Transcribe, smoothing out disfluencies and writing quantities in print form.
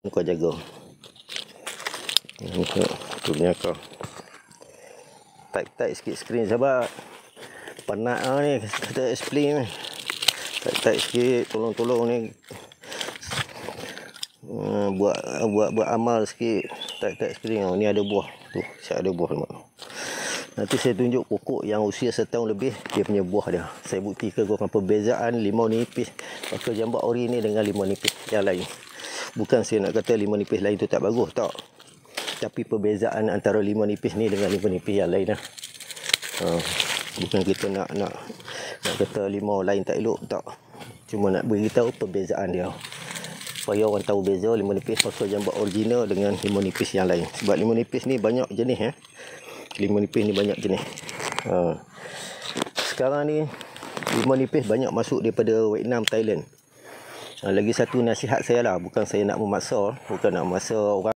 kau jaga. Tu punya kau. Tight sikit skrin sahabat. Penat ni kata explain ni. Tight sikit, tolong ni. Buat amal sikit. Tight skrin. Ni ada buah. Tu, siap ada buah mak. Nanti saya tunjuk pokok yang usia setahun lebih, dia punya buah dia. Saya buktikan korang perbezaan limau nipis bakal jambak ori ni dengan limau nipis yang lain. Bukan saya nak kata limau nipis lain tu tak bagus, tak. Tapi perbezaan antara limau nipis ni dengan limau nipis yang lain lah. Bukan kita nak kata limau lain tak elok, tak. Cuma nak beritahu perbezaan dia. Supaya orang tahu beza limau nipis bakal jambak original dengan limau nipis yang lain. Sebab limau nipis ni banyak jenis Limau nipis ni banyak jenis. Sekarang ni limau nipis banyak masuk daripada Vietnam, Thailand. Lagi satu nasihat saya lah, bukan saya nak memaksa orang